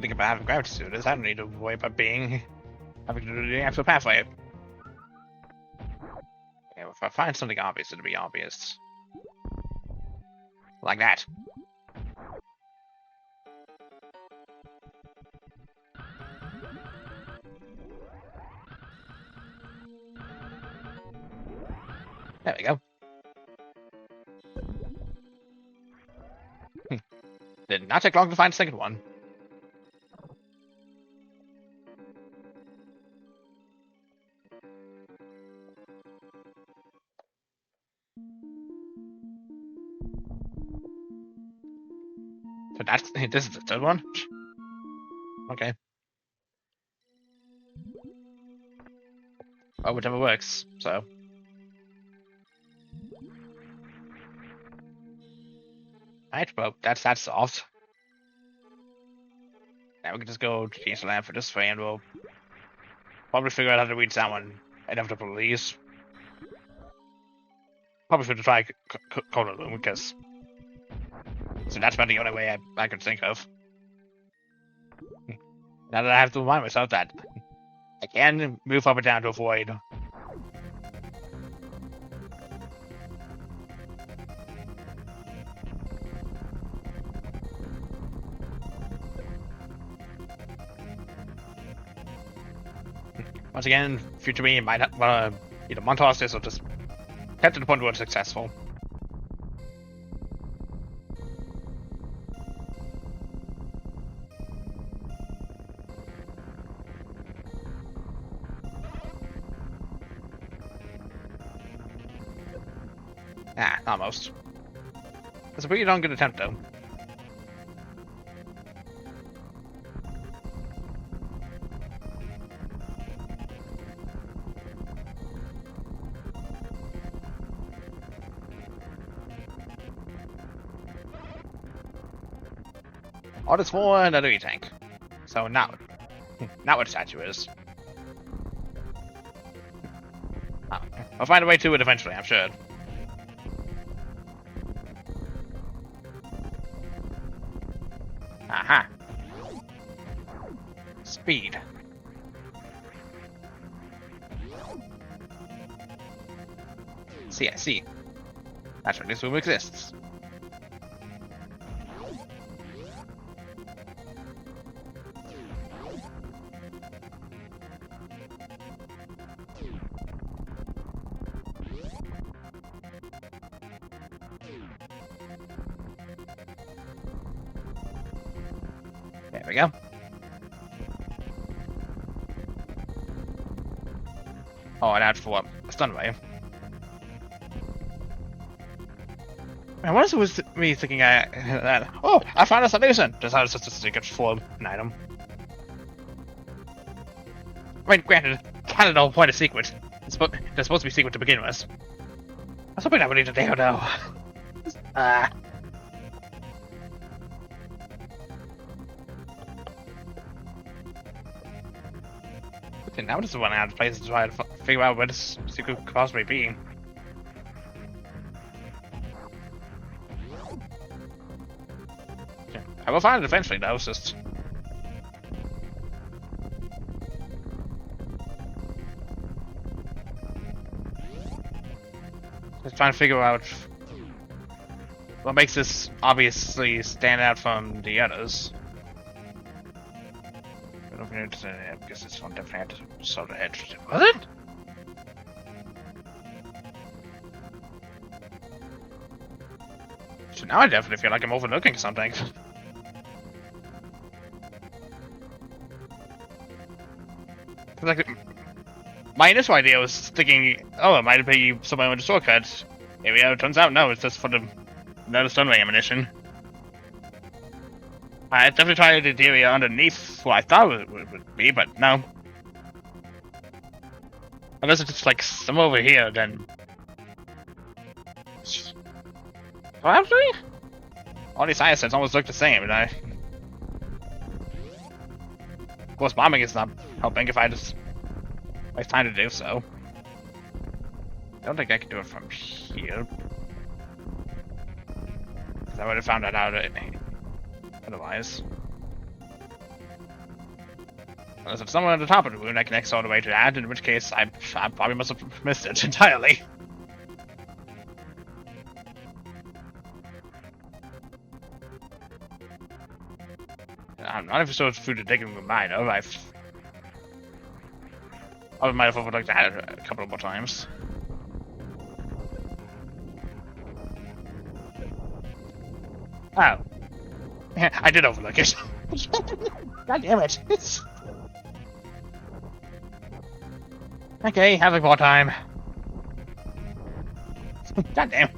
think about having gravity suiters. I don't need to worry about having to do the actual pathway. Yeah, if I find something obvious, it'll be obvious. Like that. There we go. Did not take long to find the second one. So that's this is the third one? Okay. Oh, whichever works, so. Alright, well, that's solved. Now we can just go to the Eastern Land for this way, and we'll probably figure out how to reach that one inevitably. Probably should try Cola Loom, because so that's about the only way I could think of. Now that I have to remind myself that I can move up and down to avoid. Once again, future me might want to either montage this or just get to the point where it's successful. Ah, almost. That's a pretty darn good attempt, though. All this for another E-tank. So now what statue is. Oh, I'll find a way to it eventually, I'm sure. Aha. Speed. See, I see. That's why this room exists. There we go. Oh, and out for what? A stun wave. Man, what was me thinking that? Oh, I found a solution! Just how it's just a secret for an item. I mean, granted, kind of the whole point of secret. They're supposed to be secret to begin with. I was hoping I would need to dare though. Okay, now just running out of places to try to figure out where this secret could possibly be. Okay, I will find it eventually though, it's just... Just trying to figure out what makes this obviously stand out from the others. I guess this one definitely had to sort of edge. Was it? So now I definitely feel like I'm overlooking something. Like, my initial idea was thinking, oh, it might be somebody with a shortcut. Here we go. It turns out, no, it's just for another stunway ammunition. I definitely tried the area underneath what I thought it would be, but no. Unless it's just like somewhere over here, then... Well, actually, all these assets almost look the same, and I... Of course, bombing is not helping if I just waste time to do so. I don't think I can do it from here. Because I would have found that out otherwise. Unless it's somewhere at the top of the moon, I can X all the way to that, in which case I probably must have missed it entirely. I'm not even sure it's food to dig in my mind of. I might have overlooked that a couple more times. Oh. I did overlook it. God damn it. Okay, having more time. God damn.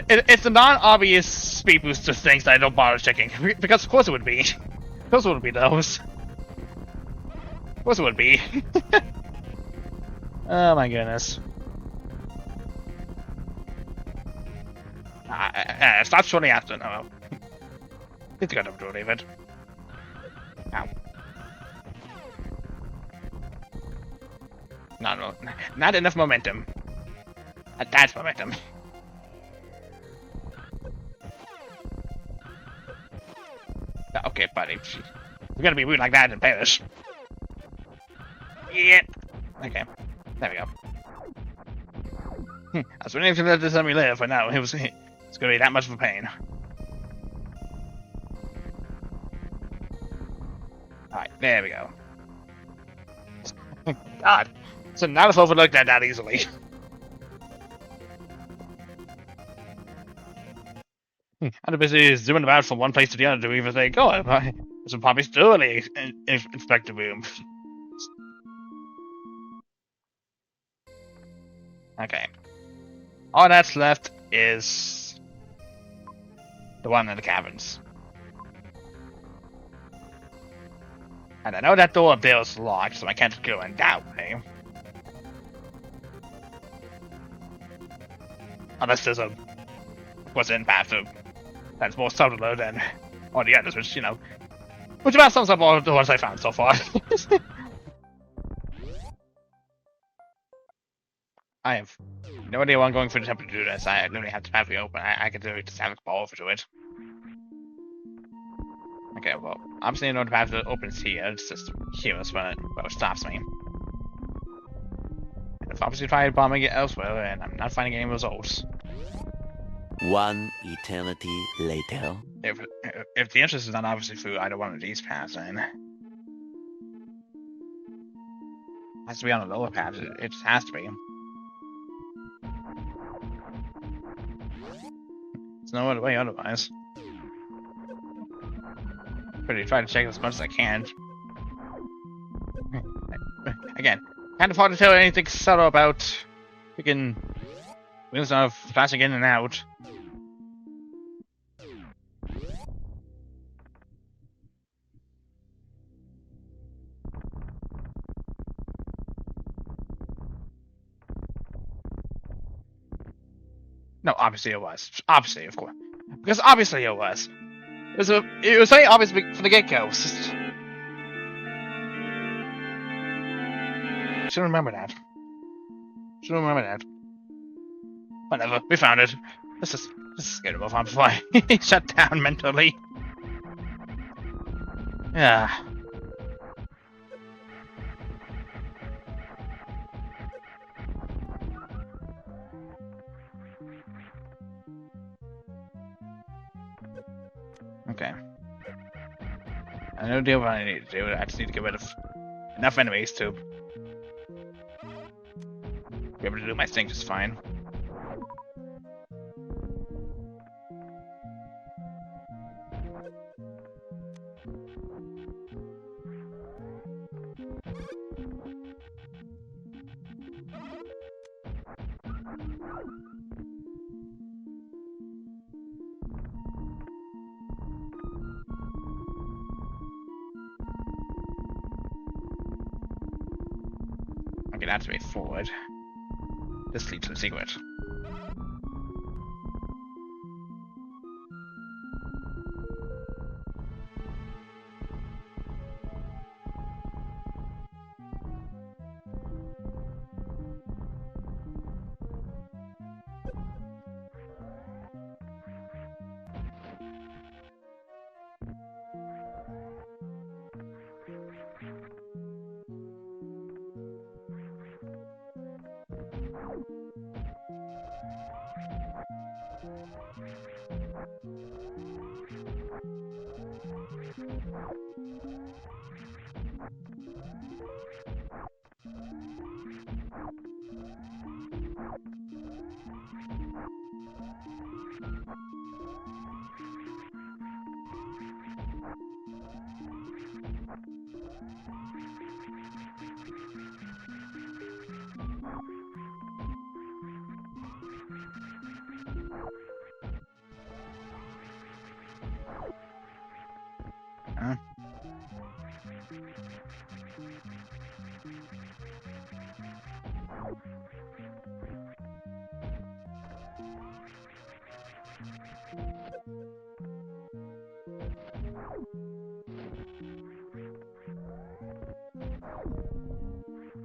It's the non-obvious speed booster things that I don't bother checking. Because of course it would be. Of course it would be those. Of course it would be. Oh my goodness. Stop shortly after, no. Need to go to David. Ow. No, not enough momentum. That's momentum. Okay, buddy. You're gonna be rude like that in Paris. Yeah. Okay. There we go. I was wondering if you let this let me live, but no, it's gonna be that much of a pain. Alright, there we go. God. So now I've overlooked that easily. I'm busy zooming about from one place to the other to even think, oh, there's probably still an inspector room. Okay. All that's left is the one in the cabins. And I know that door up there is locked, so I can't go in that way. Unless there's a what's-in path that's more subtler than all the others, which, you know, which about sums up all the ones I found so far. I have no idea why I'm going for the temple to do this. I literally have to have it open. I could literally just have a ball over to it. Okay, well, I'm seeing no path that opens here. It's just here is when it stops me. And if obviously try bombing it elsewhere, and I'm not finding any results. One eternity later. If the interest is not obviously through either one of these paths, then it has to be on the lower path. It just has to be. There's no other way otherwise. Pretty try to check as much as I can. Again, kind of hard to tell anything subtle about freaking wheels of flashing in and out. No, obviously it was. Obviously, of course. Because obviously it was. It was very obvious from the get-go. Should remember that. Should remember that. Whatever, we found it. Let's just get him off on before I shut down mentally. Yeah. Okay. I know deal what I need to do. I just need to get rid of enough enemies to be able to do my thing just fine. Okay, that's way forward. This leads to the secret.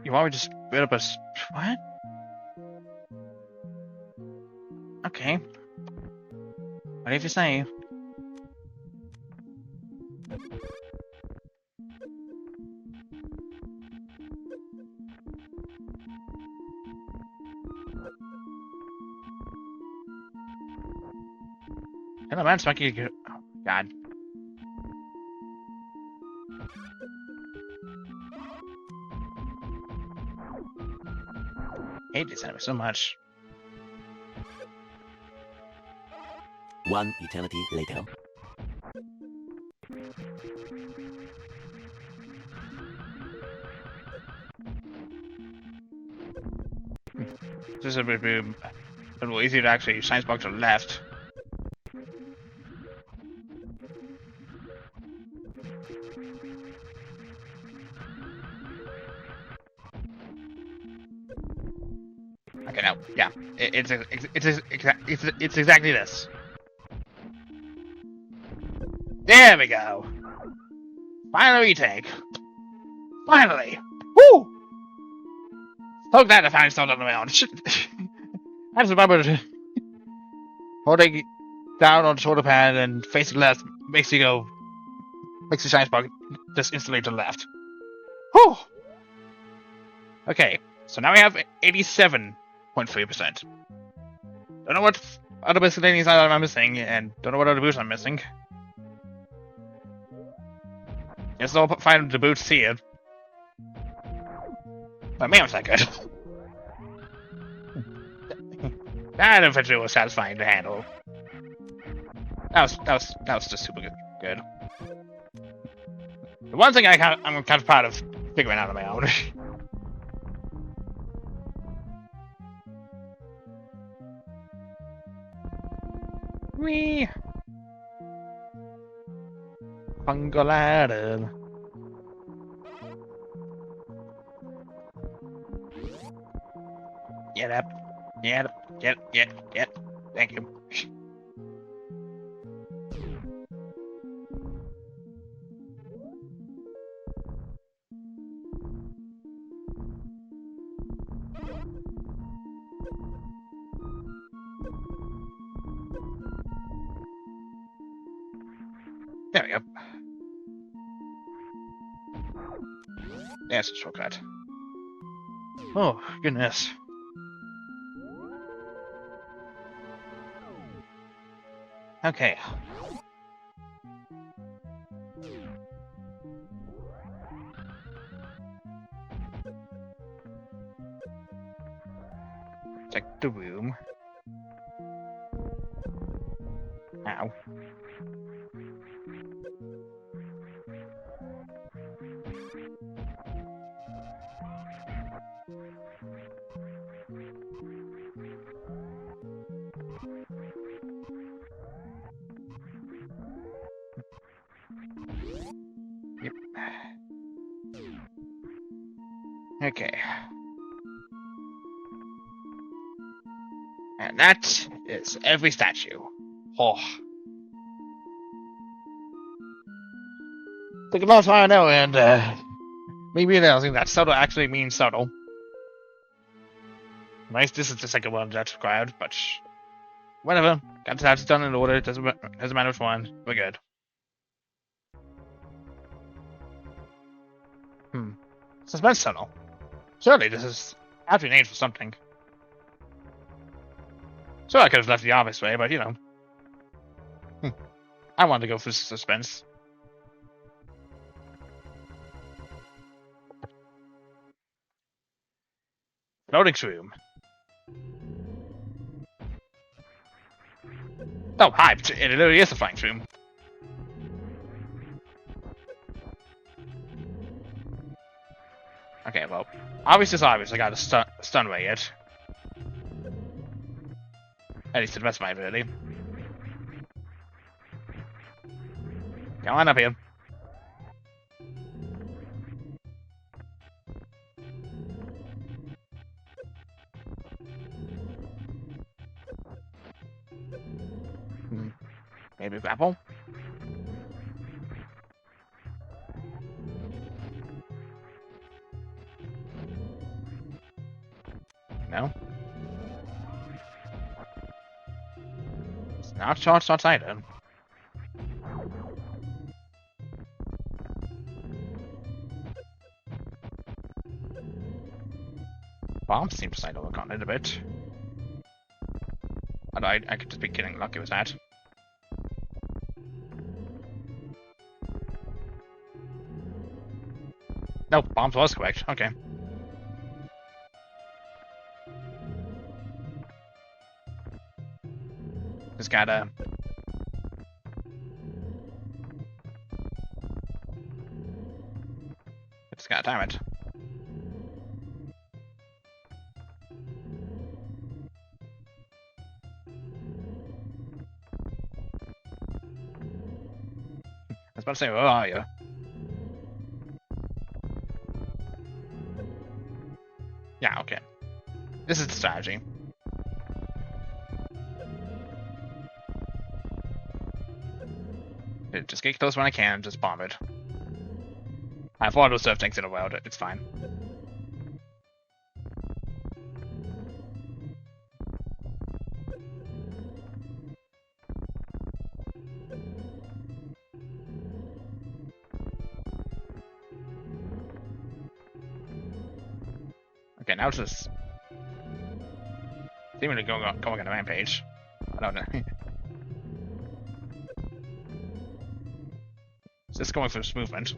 You want me to just build up a what? Okay. Whatever you say. Hello, man. Smoky. Oh, God. I hate this enemy so much. One eternity later. This is a bit easier to actually science box to the left. Okay, now, yeah, it's exactly this. There we go. Final retake. Finally. Woo! So glad I finally started on my own. I just remembered holding down on the shoulder pad and facing left makes the shine spark just instantly to the left. Whew! Okay, so now we have 87.3%. Don't know what other miscellaneous items I'm missing, and don't know what other boots I'm missing. Guess I'll find the boots here. But man, was that good. That infantry was satisfying to handle. That was just super good. The one thing I'm kind of proud of figuring out on my own. Wee. Pangolada. Get up. Get. Thank you. There we go. That's a shortcut. Oh, goodness. Okay. Check the room. Ow. Yep. Okay. And that is every statue. Oh. Took a long time, I know, and me realizing that subtle actually means subtle. Nice, this is the second one that's required, but whatever. Got the stats done in order, doesn't matter which one. We're good. Suspense tunnel. Surely this is actually named for something. So I could have left the obvious way, but you know. I wanted to go for suspense. Floating shroom. Oh, hi. It literally is a flying shroom. Okay, well, obvious is obvious. I got a stun ray it. At least to the best of my ability. Come on up here. Maybe grapple? No? It's not short-sighted. Bomb seems to look on it a bit. Although I could just be getting lucky with that. No, bombs was correct. Okay. Just gotta... Just gotta time it. I was about to say, where are you? Yeah, okay. This is the strategy. Just get close when I can, just bomb it. I've auto served things in a while, it's fine. Okay, now it's just seemingly going on a rampage. I don't know. It's just going through this movement.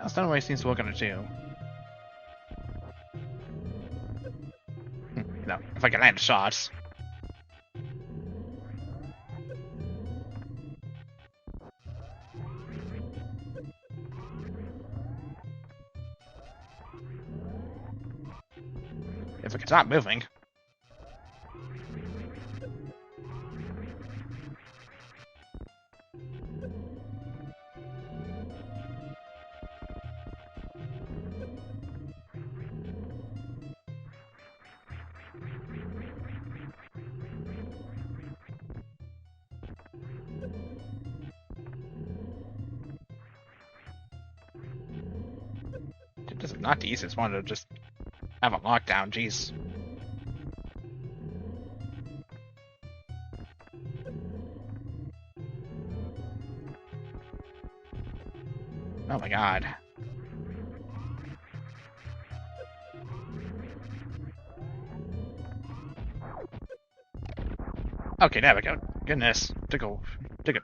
That's not the way it seems to work on it too. No, if I can land shots. If I can stop moving. This is not the easiest one to just have a lockdown, jeez. Oh my god. Okay, there we go. Goodness. Took a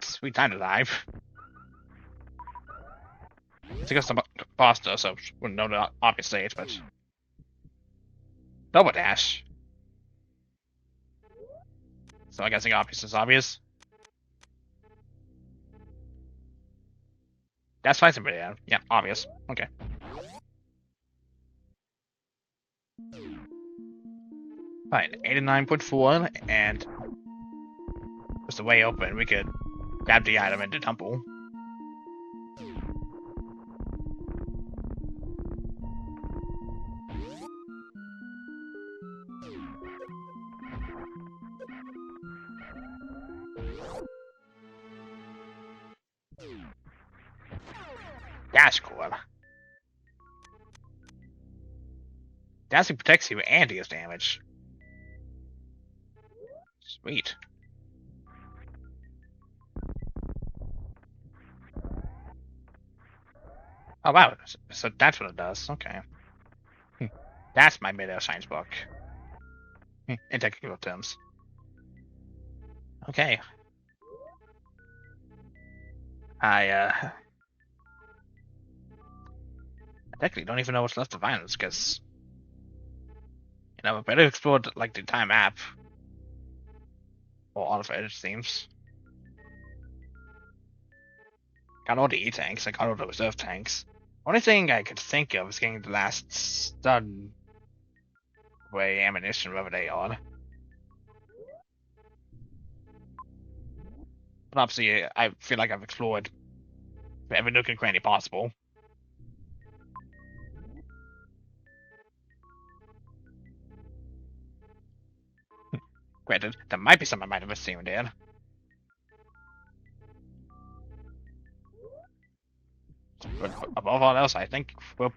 sweet time to dive. It took us to boss though, so wouldn't know the obvious stage, but double dash. So I guess the obvious is obvious. That's fine, somebody. Yeah, obvious. Okay. Fine, 89.4, and just the way open, we could grab the item in the temple. That's cool. Dancing protects you and deals damage. Sweet. Oh wow, so that's what it does. Okay. That's my mid-air science book. In technical terms. Okay. I technically don't even know what's left of violence, because I better explore like the entire map. Or all of it seems. Got all the E-tanks, I got all the reserve tanks. Only thing I could think of is getting the last stun way ammunition, wherever they are. But obviously, I feel like I've explored every nook and cranny possible. Granted, there might be some I might have assumed in. But above all else, I think we're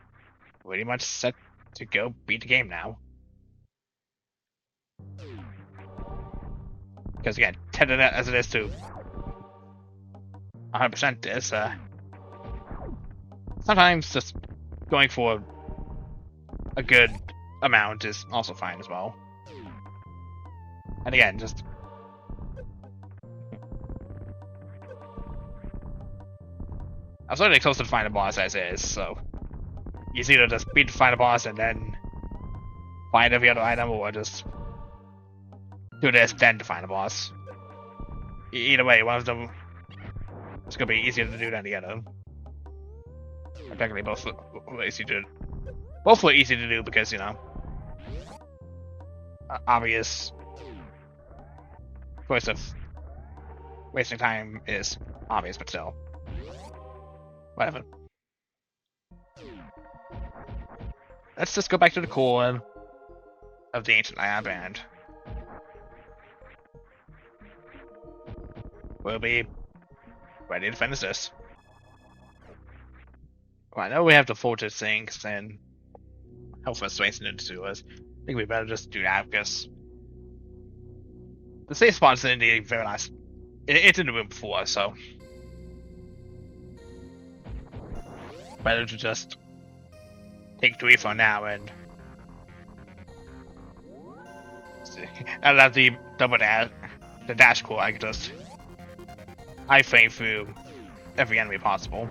pretty much set to go beat the game now. Because again, tended as it is to 100% this, sometimes just going for a good amount is also fine as well. And again, just I'm certainly close to the final boss as is, so it's either just beat the final boss and then find every other item, or just do this then the final boss. Either way, one of them it's gonna be easier to do than the other. Technically, both were easy to do because obvious choice of wasting time is obvious, but still. Whatever. Let's just go back to the core of the ancient lab and we'll be ready to finish this. Well, I know we have the fortress things and help us racing into us. I think we better just do that because the safe spot's in the very last. It's in the room before, so better to just take 3 for now and I'll have the the dash core. I can just frame through every enemy possible.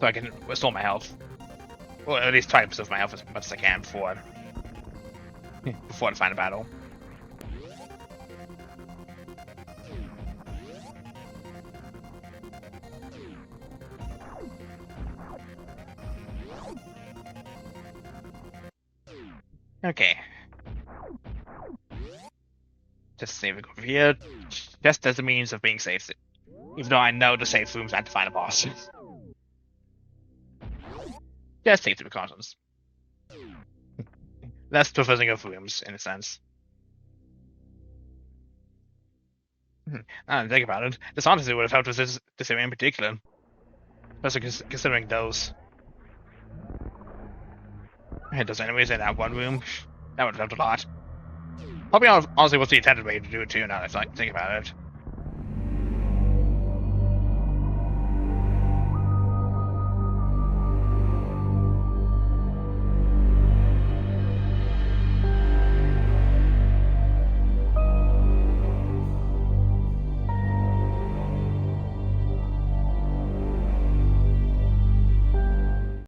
So I can restore my health. Or at least try to preserve my health as much as I can before the final battle. Okay. Just saving over here, just as a means of being safe. Even though I know the safe rooms at the final boss. Just safety precautions. Less traversing of rooms, in a sense. I didn't think about it. This honestly would have helped with this area in particular. Especially considering those. Those enemies in that one room. That would have helped a lot. Probably honestly was the intended way to do it too, now that I think about it.